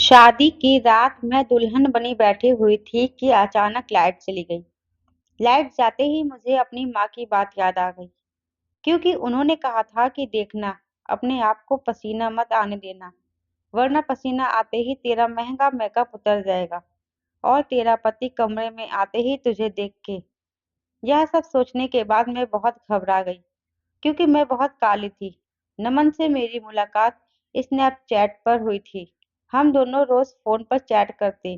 शादी की रात मैं दुल्हन बनी बैठी हुई थी कि अचानक लाइट चली गई। लाइट जाते ही मुझे अपनी माँ की बात याद आ गई, क्योंकि उन्होंने कहा था कि देखना, अपने आप को पसीना मत आने देना, वरना पसीना आते ही तेरा महंगा मेकअप उतर जाएगा और तेरा पति कमरे में आते ही तुझे देख के। यह सब सोचने के बाद मैं बहुत घबरा गई, क्योंकि मैं बहुत काली थी। नमन से मेरी मुलाकात स्नैपचैट पर हुई थी। हम दोनों रोज फोन पर चैट करते।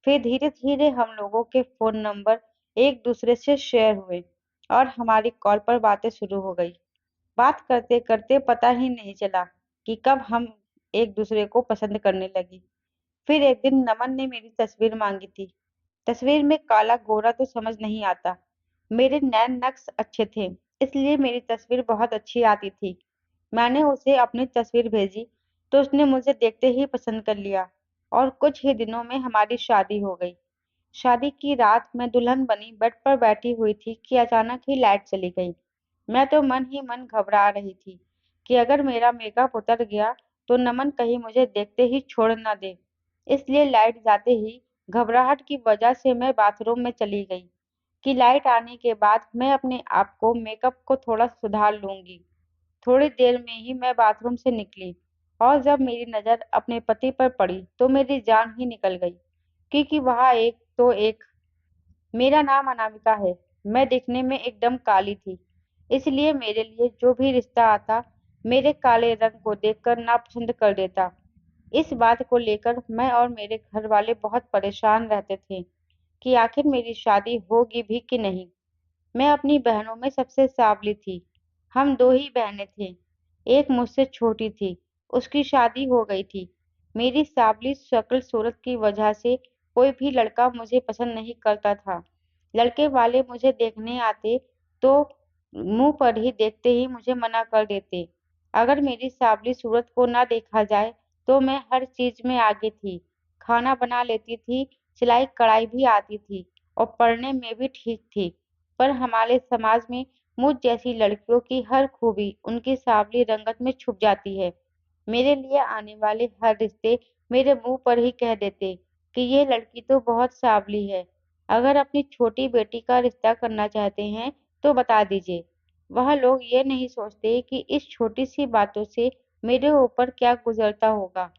फिर धीरे धीरे हम लोगों के फोन नंबर एक दूसरे से शेयर हुए और हमारी कॉल पर बातें शुरू हो गई। बात करते करते पता ही नहीं चला कि कब हम एक दूसरे को पसंद करने लगी। फिर एक दिन नमन ने मेरी तस्वीर मांगी थी। तस्वीर में काला गोरा तो समझ नहीं आता। मेरे नैन नक्श अच्छे थे, इसलिए मेरी तस्वीर बहुत अच्छी आती थी। मैंने उसे अपनी तस्वीर भेजी, तो उसने मुझे देखते ही पसंद कर लिया और कुछ ही दिनों में हमारी शादी हो गई। शादी की रात मैं दुल्हन बनी बेड पर बैठी हुई थी कि अचानक ही लाइट चली गई। मैं तो मन ही मन घबरा रही थी कि अगर मेरा मेकअप उतर गया तो नमन कहीं मुझे देखते ही छोड़ ना दे। इसलिए लाइट जाते ही घबराहट की वजह से मैं बाथरूम में चली गई कि लाइट आने के बाद मैं अपने आप को मेकअप को थोड़ा सुधार लूंगी। थोड़ी देर में ही मैं बाथरूम से निकली और जब मेरी नज़र अपने पति पर पड़ी तो मेरी जान ही निकल गई, क्योंकि वहाँ एक तो एक मेरा नाम अनामिका है। मैं दिखने में एकदम काली थी, इसलिए मेरे लिए जो भी रिश्ता आता मेरे काले रंग को देखकर नापसंद कर देता। इस बात को लेकर मैं और मेरे घर वाले बहुत परेशान रहते थे कि आखिर मेरी शादी होगी भी कि नहीं। मैं अपनी बहनों में सबसे सांवली थी। हम दो ही बहनें थीं। एक मुझसे छोटी थी, उसकी शादी हो गई थी। मेरी सांवली शक्ल सूरत की वजह से कोई भी लड़का मुझे पसंद नहीं करता था। लड़के वाले मुझे देखने आते तो मुंह पर ही देखते ही मुझे मना कर देते। अगर मेरी सांवली सूरत को ना देखा जाए तो मैं हर चीज में आगे थी। खाना बना लेती थी, सिलाई कढ़ाई भी आती थी और पढ़ने में भी ठीक थी। पर हमारे समाज में मुझ जैसी लड़कियों की हर खूबी उनकी सांवली रंगत में छुप जाती है। मेरे लिए आने वाले हर रिश्ते मेरे मुंह पर ही कह देते कि ये लड़की तो बहुत सांवली है। अगर अपनी छोटी बेटी का रिश्ता करना चाहते हैं तो बता दीजिए। वह लोग ये नहीं सोचते कि इस छोटी सी बातों से मेरे ऊपर क्या गुजरता होगा।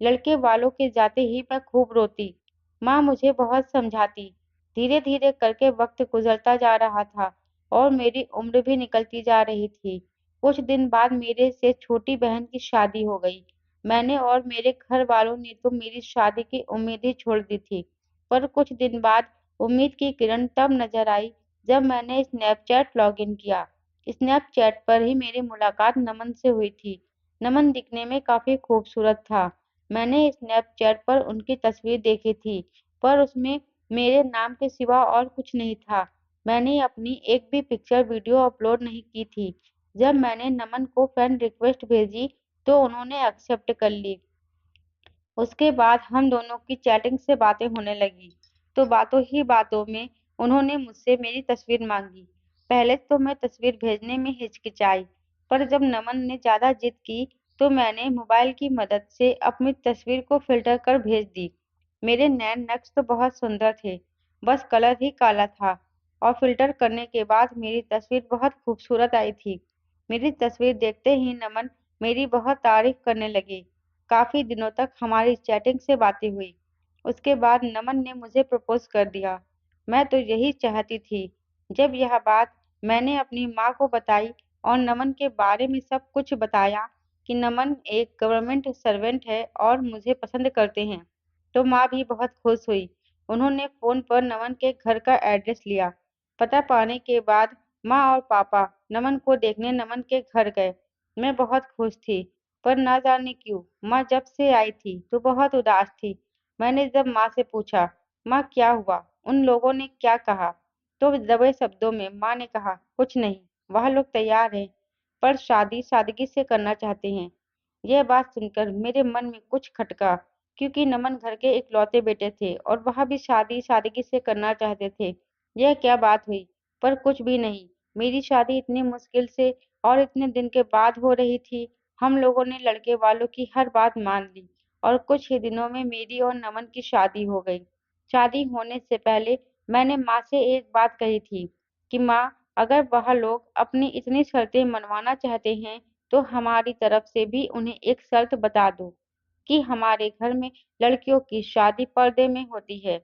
लड़के वालों के जाते ही मैं खूब रोती। माँ मुझे बहुत समझाती। धीरे धीरे करके वक्त गुजरता जा रहा था और मेरी उम्र भी निकलती जा रही थी। कुछ दिन बाद मेरे से छोटी बहन की शादी हो गई। मैंने और मेरे घर वालों ने तो मेरी शादी की उम्मीद ही छोड़ दी थी। पर कुछ दिन बाद उम्मीद की किरण तब नजर आई जब मैंने स्नैपचैट लॉगिन किया। स्नैपचैट पर ही मेरी मुलाकात नमन से हुई थी। नमन दिखने में काफी खूबसूरत था। मैंने स्नैपचैट पर उनकी तस्वीर देखी थी, पर उसमें मेरे नाम के सिवा और कुछ नहीं था। मैंने अपनी एक भी पिक्चर वीडियो अपलोड नहीं की थी। जब मैंने नमन को फ्रेंड रिक्वेस्ट भेजी तो उन्होंने एक्सेप्ट कर ली। उसके बाद हम दोनों की चैटिंग से बातें होने लगी, तो बातों ही बातों में उन्होंने मुझसे मेरी तस्वीर मांगी। पहले तो मैं तस्वीर भेजने में हिचकिचाई, पर जब नमन ने ज्यादा जिद की, तो मैंने मोबाइल की मदद से अपनी तस्वीर को फिल्टर कर भेज दी। मेरे नैन नक्श तो बहुत सुंदर थे, बस कलर ही काला था और फिल्टर करने के बाद मेरी तस्वीर बहुत खूबसूरत आई थी। मेरी तस्वीर देखते ही नमन मेरी बहुत तारीफ करने लगे। काफ़ी दिनों तक हमारी चैटिंग से बातें हुई। उसके बाद नमन ने मुझे प्रपोज़ कर दिया। मैं तो यही चाहती थी। जब यह बात मैंने अपनी माँ को बताई और नमन के बारे में सब कुछ बताया कि नमन एक गवर्नमेंट सर्वेंट है और मुझे पसंद करते हैं, तो माँ भी बहुत खुश हुई। उन्होंने फ़ोन पर नमन के घर का एड्रेस लिया। पता पाने के बाद माँ और पापा नमन को देखने नमन के घर गए। मैं बहुत खुश थी, पर ना जाने क्यों माँ जब से आई थी तो बहुत उदास थी। मैंने जब माँ से पूछा, माँ क्या हुआ, उन लोगों ने क्या कहा, तो दबे शब्दों में माँ ने कहा, कुछ नहीं, वह लोग तैयार हैं, पर शादी सादगी से करना चाहते हैं। यह बात सुनकर मेरे मन में कुछ खटका, क्योंकि नमन घर के इकलौते बेटे थे और वह भी शादी सादगी से करना चाहते थे। यह क्या बात हुई, पर कुछ भी नहीं। मेरी शादी इतनी मुश्किल से और इतने दिन के बाद हो रही थी। हम लोगों ने लड़के वालों की हर बात मान ली और कुछ ही दिनों में मेरी और नमन की शादी हो गई। शादी होने से पहले मैंने माँ से एक बात कही थी कि माँ, अगर वह लोग अपनी इतनी शर्तें मनवाना चाहते हैं, तो हमारी तरफ से भी उन्हें एक शर्त बता दो कि हमारे घर में लड़कियों की शादी पर्दे में होती है।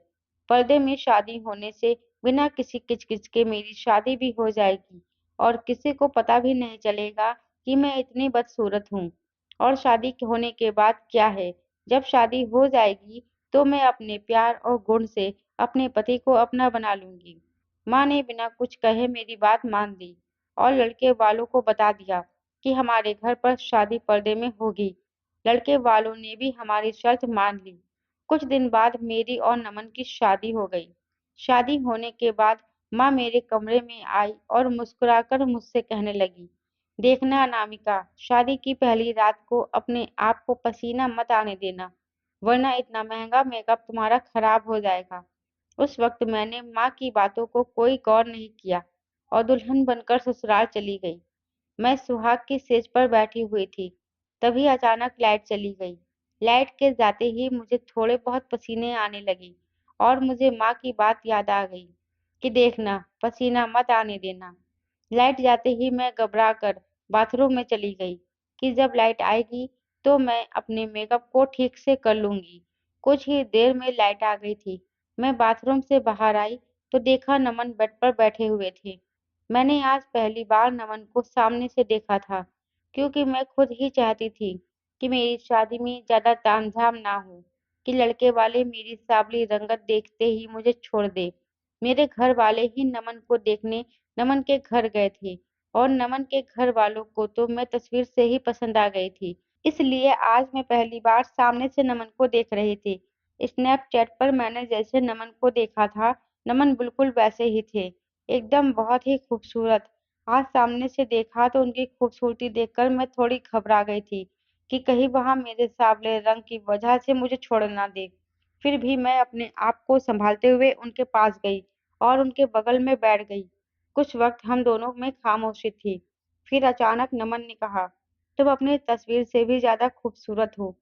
पर्दे में शादी होने से बिना किसी किचकिच के मेरी शादी भी हो जाएगी और किसी को पता भी नहीं चलेगा कि मैं इतनी बदसूरत हूँ। और शादी होने के बाद क्या है, जब शादी हो जाएगी तो मैं अपने प्यार और गुण से अपने पति को अपना बना लूंगी। माँ ने बिना कुछ कहे मेरी बात मान ली और लड़के वालों को बता दिया कि हमारे घर पर शादी पर्दे में होगी। लड़के वालों ने भी हमारी शर्त मान ली। कुछ दिन बाद मेरी और नमन की शादी हो गई। शादी होने के बाद माँ मेरे कमरे में आई और मुस्कुराकर मुझसे कहने लगी, देखना अनामिका, शादी की पहली रात को अपने आप को पसीना मत आने देना, वरना इतना महंगा मेकअप तुम्हारा खराब हो जाएगा। उस वक्त मैंने माँ की बातों को कोई गौर नहीं किया और दुल्हन बनकर ससुराल चली गई। मैं सुहाग की सेज पर बैठी हुई थी, तभी अचानक लाइट चली गई। लाइट के जाते ही मुझे थोड़े बहुत पसीने आने लगे और मुझे माँ की बात याद आ गई कि देखना, पसीना मत आने देना। लाइट जाते ही मैं घबरा कर बाथरूम में चली गई कि जब लाइट आएगी तो मैं अपने मेकअप को ठीक से कर लूंगी। कुछ ही देर में लाइट आ गई थी। मैं बाथरूम से बाहर आई तो देखा नमन बेड पर बैठे हुए थे। मैंने आज पहली बार नमन को सामने से देखा था, क्योंकि मैं खुद ही चाहती थी कि मेरी शादी में ज्यादा तामझाम ना हो, कि लड़के वाले मेरी सांवली रंगत देखते ही मुझे छोड़ दे। मेरे घर वाले ही नमन को देखने नमन के घर गए थे और नमन के घर वालों को तो मैं तस्वीर से ही पसंद आ गई थी। इसलिए आज मैं पहली बार सामने से नमन को देख रही थी। स्नैपचैट पर मैंने जैसे नमन को देखा था, नमन बिल्कुल वैसे ही थे, एकदम बहुत ही खूबसूरत। आज सामने से देखा तो उनकी खूबसूरती देखकर मैं थोड़ी घबरा गई थी कि कहीं वहां मेरे सांवले रंग की वजह से मुझे छोड़ ना दे। फिर भी मैं अपने आप को संभालते हुए उनके पास गई और उनके बगल में बैठ गई। कुछ वक्त हम दोनों में खामोशी थी। फिर अचानक नमन ने कहा, तुम अपनी तस्वीर से भी ज्यादा खूबसूरत हो।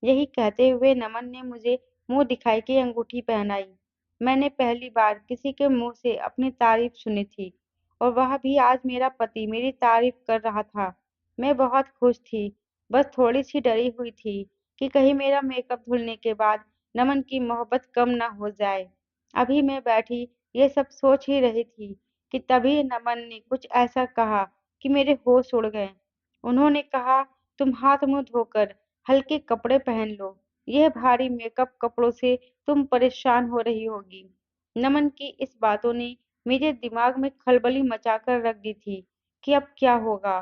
यही कहते हुए नमन ने मुझे मुंह दिखाई की अंगूठी पहनाई। मैंने पहली बार किसी के मुंह से अपनी तारीफ सुनी थी और वह भी आज मेरा पति मेरी तारीफ कर रहा था। मैं बहुत खुश थी, बस थोड़ी सी डरी हुई थी कि कहीं मेरा मेकअप धुलने के बाद नमन की मोहब्बत कम ना हो जाए। अभी मैं बैठी ये सब सोच ही रही थी कि तभी नमन ने कुछ ऐसा कहा कि मेरे होश उड़ गए। उन्होंने कहा, तुम हाथ मुंह धोकर हल्के कपड़े पहन लो, यह भारी मेकअप कपड़ों से तुम परेशान हो रही होगी। नमन की इस बातों ने मेरे दिमाग में खलबली मचाकर रख दी थी कि अब क्या होगा।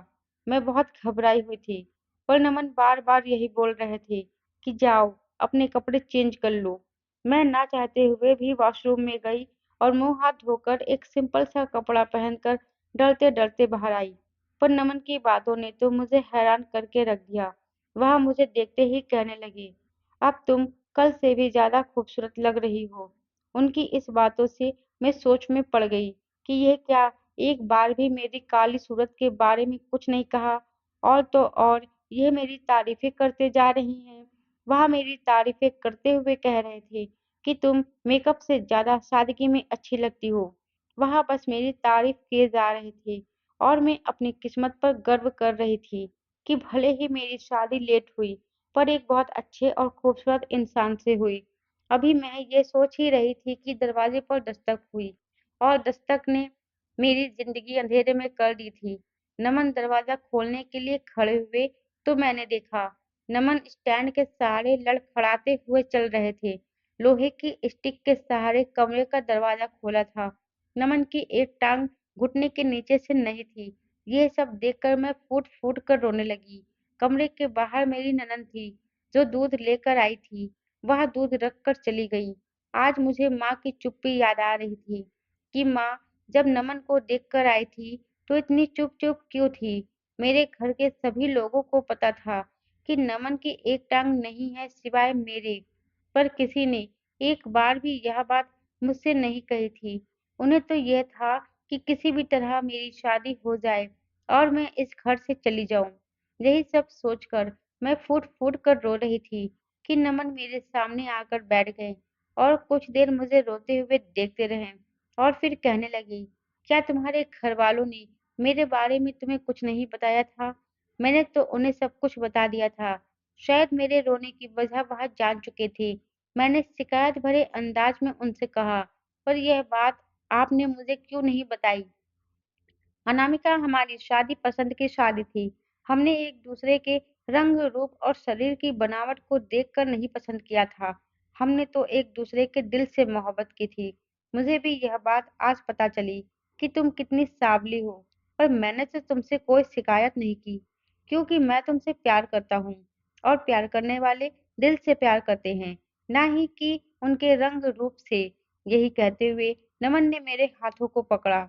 मैं बहुत घबराई हुई थी, पर नमन बार बार यही बोल रहे थे कि जाओ अपने कपड़े चेंज कर लो। मैं ना चाहते हुए भी वॉशरूम में गई और मुंह हाथ धोकर एक सिंपल सा कपड़ा पहनकर डरते डरते बाहर आई। पर नमन की बातों ने तो मुझे हैरान करके रख दिया। वह मुझे देखते ही कहने लगे, अब तुम कल से भी ज्यादा खूबसूरत लग रही हो। उनकी इस बातों से मैं सोच में पड़ गई कि यह क्या, एक बार भी मेरी काली सूरत के बारे में कुछ नहीं कहा, और तो और ये मेरी तारीफें करते जा रही हैं। वह मेरी तारीफें करते हुए कह रहे थे कि तुम मेकअप से ज्यादा सादगी में अच्छी लगती हो। वह बस मेरी तारीफ किए जा रहे थे और मैं अपनी किस्मत पर गर्व कर रही थी कि भले ही मेरी शादी लेट हुई, पर एक बहुत अच्छे और खूबसूरत इंसान से हुई। अभी मैं ये सोच ही रही थी कि दरवाजे पर दस्तक हुई और दस्तक ने मेरी जिंदगी अंधेरे में कर दी थी। नमन दरवाजा खोलने के लिए खड़े हुए तो मैंने देखा नमन स्टैंड के सहारे लड़खड़ाते हुए चल रहे थे। लोहे की स्टिक के सहारे कमरे का दरवाजा खोला था। नमन की एक टांग घुटने के नीचे से नहीं थी। ये सब देखकर मैं फूट फूट कर रोने लगी। कमरे के बाहर मेरी ननद थी, जो दूध लेकर आई थी। वह दूध रखकर चली गई। आज मुझे माँ की चुप्पी याद आ रही थी कि माँ जब नमन को देखकर आई थी तो इतनी चुप चुप क्यों थी। मेरे घर के सभी लोगों को पता था कि नमन की एक टांग नहीं है सिवाय मेरे, पर किसी ने एक बार भी यह बात मुझसे नहीं कही थी। उन्हें तो यह था कि किसी भी तरह मेरी शादी हो जाए और मैं इस घर से चली जाऊं। यही सब सोचकर मैं फूट फूट कर रो रही थी कि नमन मेरे सामने आकर बैठ गए और कुछ देर मुझे रोते हुए देखते रहे और फिर कहने लगे, क्या तुम्हारे घर वालों ने मेरे बारे में तुम्हें कुछ नहीं बताया था? मैंने तो उन्हें सब कुछ बता दिया था। शायद मेरे रोने की वजह वह जान चुके थे। मैंने शिकायत भरे अंदाज में उनसे कहा, पर यह बात आपने मुझे क्यों नहीं बताई? अनामिका, हमारी शादी पसंद की शादी थी। हमने एक दूसरे के रंग, रूप और शरीर की बनावट को देखकर नहीं पसंद किया था। हमने तो एक दूसरे के दिल से मोहब्बत की थी। मुझे भी यह बात आज पता चली कि तुम कितनी सांवली हो, पर मैंने तो तुमसे कोई शिकायत नहीं की, क्योंकि मैं तुमसे प्यार करता हूँ और प्यार करने वाले दिल से प्यार करते हैं, ना ही कि उनके रंग रूप से। यही कहते हुए नमन ने मेरे हाथों को पकड़ा।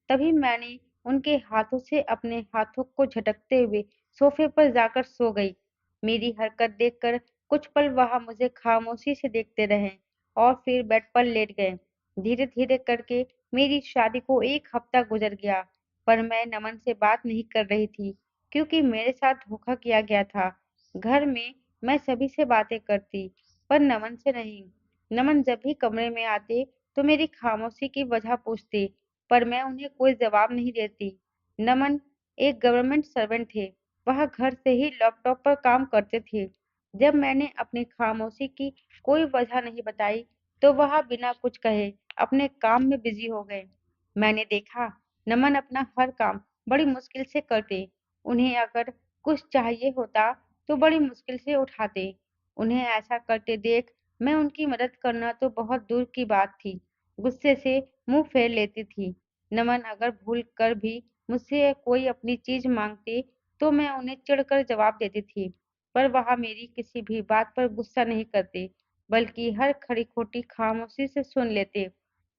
तभी मैंने उनके हाथों से अपने हाथों को झटकते हुए सोफे पर जाकर सो गई। मेरी हरकत देखकर कुछ पल वहां मुझे खामोशी से देखते रहे और फिर बेड पर लेट गए। धीरे धीरे करके मेरी शादी को एक हफ्ता गुजर गया, पर मैं नमन से बात नहीं कर रही थी, क्योंकि मेरे साथ धोखा किया गया था। घर में मैं सभी से बातें करती, पर नमन से नहीं। नमन जब भी कमरे में आते तो मेरी खामोशी की वजह पूछते, पर मैं उन्हें कोई जवाब नहीं देती। नमन एक गवर्नमेंट सर्वेंट थे। वह घर से ही लैपटॉप पर काम करते थे। जब मैंने अपनी खामोशी की कोई वजह नहीं बताई, तो वह बिना कुछ कहे अपने काम में बिजी हो गए। मैंने देखा, नमन अपना हर काम बड़ी मुश्किल से करते। उन्हें अगर कुछ चाहिए होता, तो बड़ी मुश्किल से उठाते। उन्हें ऐसा करते देख मैं उनकी मदद करना तो बहुत दूर की बात थी। गुस्से से मुंह फेर लेती थी। नमन अगर भूल कर भी मुझसे कोई अपनी चीज मांगते, तो मैं उन्हें चिढ़कर जवाब देती थी, पर वह मेरी किसी भी बात पर गुस्सा नहीं करते, बल्कि हर खड़ी खोटी खामोशी से सुन लेते।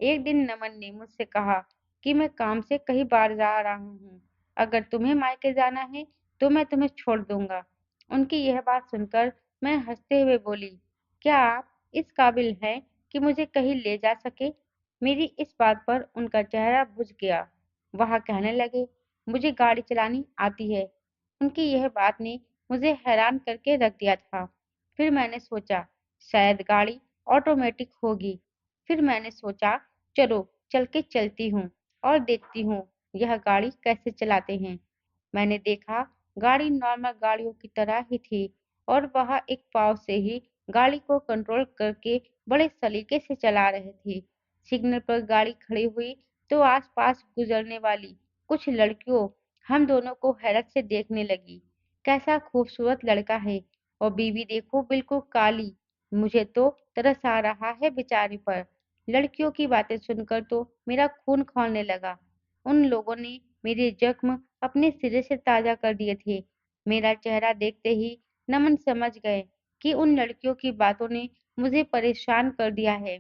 एक दिन नमन ने मुझसे कहा कि मैं काम से कहीं बाहर जा रहा हूँ। अगर तुम्हें मायके जाना है, तो मैं तुम्हें छोड़ दूंगा। उनकी यह बात सुनकर मैं हंसते हुए बोली, क्या आप इस काबिल हैं कि मुझे कहीं ले जा सके? मेरी इस बात पर उनका चेहरा बुझ गया। वह कहने लगे, मुझे गाड़ी चलानी आती है। उनकी यह बात ने मुझे हैरान करके रख दिया था। फिर मैंने सोचा, शायद गाड़ी ऑटोमेटिक होगी। फिर मैंने सोचा, चलो चल के चलती हूँ और देखती हूँ यह गाड़ी कैसे चलाते हैं। मैंने देखा, गाड़ी नॉर्मल गाड़ियों की तरह ही थी और वह एक पाँव से ही गाड़ी को कंट्रोल करके बड़े सलीके से चला रहे थे। सिग्नल पर गाड़ी खड़ी हुई तो आसपास गुजरने वाली कुछ लड़कियों हम दोनों को हैरत से देखने लगी। कैसा खूबसूरत लड़का है, और बीवी देखो बिल्कुल काली। मुझे तो तरस आ रहा है बेचारी पर। लड़कियों की बातें सुनकर तो मेरा खून खौलने लगा। उन लोगों ने मेरे जख्म अपने सिरे से ताजा कर दिए थे। मेरा चेहरा देखते ही नमन समझ गए कि उन लड़कियों की बातों ने मुझे परेशान कर दिया है।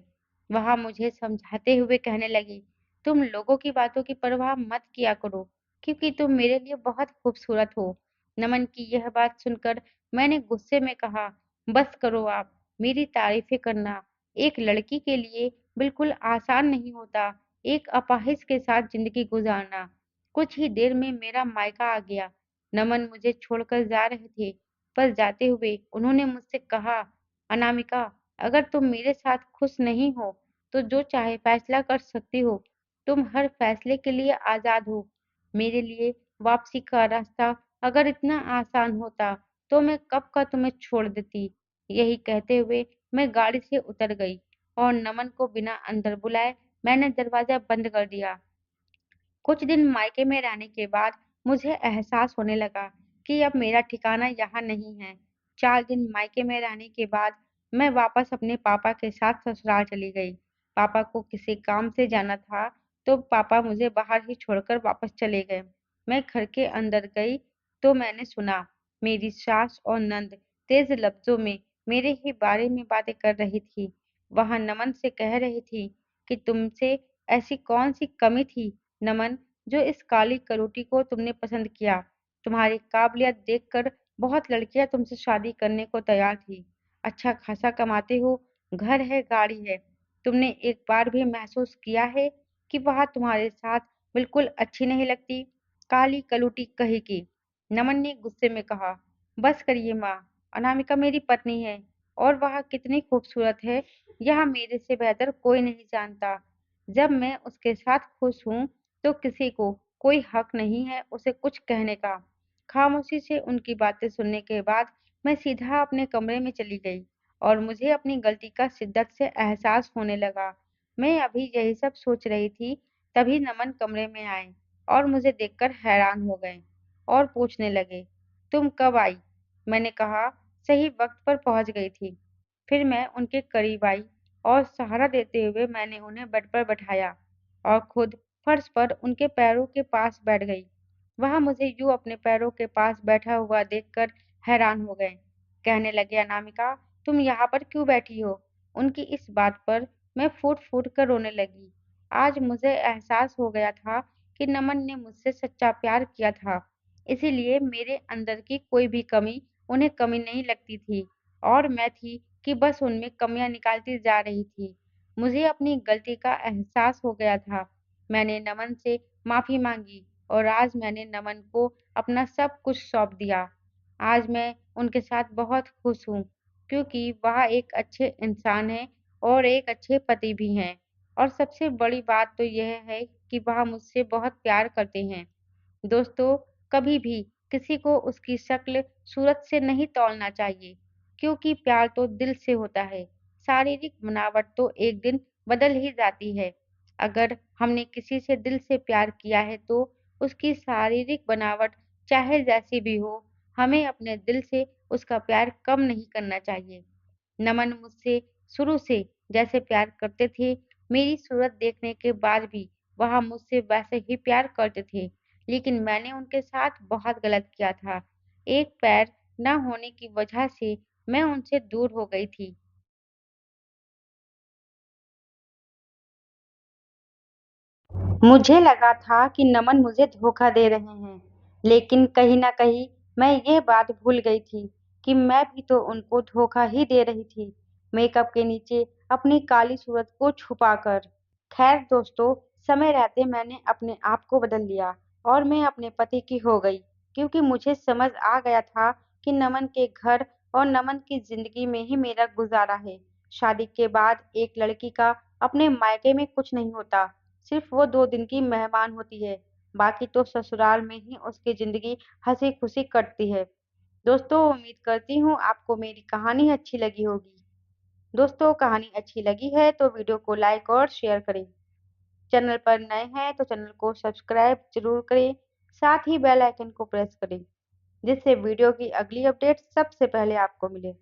वह मुझे समझाते हुए कहने लगी, तुम लोगों की बातों की परवाह मत किया करो, क्योंकि तुम मेरे लिए बहुत खूबसूरत हो। नमन की यह बात सुनकर मैंने गुस्से में कहा, बस करो आप, मेरी तारीफें करना एक लड़की के लिए बिल्कुल आसान नहीं होता। एक अपाहिज के साथ जिंदगी गुजारना। कुछ ही देर में मेरा मायका आ गया। नमन मुझे छोड़कर जा रहे थे, पर जाते हुए उन्होंने मुझसे कहा, अनामिका, अगर तुम मेरे साथ खुश नहीं हो, तो जो चाहे फैसला कर सकती हो। तुम हर फैसले के लिए आजाद हो। मेरे लिए वापसी का रास्ता अगर इतना आसान होता, तो मैं कब का तुम्हें छोड़ देती। यही कहते हुए मैं गाड़ी से उतर गई और नमन को बिना अंदर बुलाए मैंने दरवाजा बंद कर दिया। कुछ दिन मायके में रहने के बाद मुझे एहसास होने लगा कि अब मेरा ठिकाना यहाँ नहीं है। 4 दिन मायके में रहने के बाद मैं वापस अपने पापा के साथ ससुराल चली गई। पापा को किसी काम से जाना था, तो पापा मुझे बाहर ही छोड़कर वापस चले गए। मैं घर के अंदर गई तो मैंने सुना, मेरी सास और नंद तेज लफ्जों में मेरे ही बारे में बातें कर रही थी। वह नमन से कह रही थी कि तुमसे ऐसी कौन सी कमी थी नमन, जो इस काली करोटी को तुमने पसंद किया। तुम्हारी काबिलियत देखकर बहुत लड़कियां तुमसे शादी करने को तैयार थी। अच्छा खासा कमाते हो, घर है, गाड़ी है। तुमने एक बार भी महसूस किया है कि वह तुम्हारे साथ बिल्कुल अच्छी नहीं लगती? काली कलूटी कही की। नमन ने गुस्से में कहा, बस करिए माँ, अनामिका मेरी पत्नी है। और वह कितनी खूबसूरत है, यह मेरे से बेहतर कोई नहीं जानता। जब मैं उसके साथ खुश हूँ, तो किसी को कोई हक नहीं है उसे कुछ कहने का। खामोशी से उनकी बातें सुनने के बाद मैं सीधा अपने कमरे में चली गई और मुझे अपनी गलती का शिद्दत से एहसास होने लगा। मैं अभी यही सब सोच रही थी, तभी नमन कमरे में आए और मुझे देखकर हैरान हो गए और पूछने लगे, "तुम कब आई?" मैंने कहा, "सही वक्त पर पहुंच गई थी।" फिर मैं उनके करीब आई और सहारा देते हुए मैंने उन्हें बेड पर बैठाया और खुद फर्श पर उनके पैरों के पास बैठ गई। वह मुझे यूं अपने पैरों के पास बैठा हुआ देखकर हैरान हो गए। कहने लगे, "अनामिका, तुम यहाँ पर क्यों बैठी हो?" उनकी इस बात पर मैं फूट-फूट कर रोने लगी। आज मुझे एहसास हो गया था कि नमन ने मुझसे सच्चा प्यार किया था, इसीलिए मेरे अंदर की कोई भी कमी उन्हें कमी नहीं लगती थी और मैं थी कि बस उनमें कमियाँ निकालती जा रही थी। मुझे अपनी गलती का एहसास हो गया था। मैंने नमन से माफ़ी माँगी और आज मैंने नमन को अपना सब कुछ सौंप दिया। आज मैं उनके साथ बहुत खुश हूँ, क्योंकि वह एक अच्छे इंसान हैं और एक अच्छे पति भी हैं। और सबसे बड़ी बात तो यह है कि वह मुझसे बहुत प्यार करते हैं। दोस्तों, कभी भी किसी को उसकी शक्ल, सूरत से नहीं तौलना चाहिए, क्योंकि प्यार तो दिल से होता है। शारीरिक बनावट तो एक दिन बदल ही जाती है। अगर हमने किसी से दिल से प्यार किया है, तो उसकी शारीरिक बनावट चाहे जैसी भी हो, हमें अपने दिल से उसका प्यार कम नहीं करना चाहिए। नमन मुझसे शुरू से जैसे प्यार करते थे, मेरी सूरत देखने के बाद भी वह मुझसे वैसे ही प्यार करते थे, लेकिन मैंने उनके साथ बहुत गलत किया था। एक पैर न होने की वजह से मैं उनसे दूर हो गई थी। मुझे लगा था कि नमन मुझे धोखा दे रहे हैं, लेकिन कहीं न कहीं मैं ये बात भूल गई थी कि मैं भी तो उनको धोखा ही दे रही थी, मेकअप के नीचे अपनी काली सूरत को छुपाकर। खैर दोस्तों, समय रहते मैंने अपने आप को बदल लिया और मैं अपने पति की हो गई, क्योंकि मुझे समझ आ गया था कि नमन के घर और नमन की ज़िंदगी में ही मेरा गुज़ारा है। शादी के बाद एक लड़की का अपने मायके में कुछ नहीं होता, सिर्फ वो 2 दिन की मेहमान होती है, बाकी तो ससुराल में ही उसकी ज़िंदगी हँसी-खुशी कटती है। दोस्तों, उम्मीद करती हूँ आपको मेरी कहानी अच्छी लगी होगी। दोस्तों, कहानी अच्छी लगी है तो वीडियो को लाइक और शेयर करें। चैनल पर नए हैं तो चैनल को सब्सक्राइब ज़रूर करें, साथ ही बेल आइकन को प्रेस करें, जिससे वीडियो की अगली अपडेट सबसे पहले आपको मिले।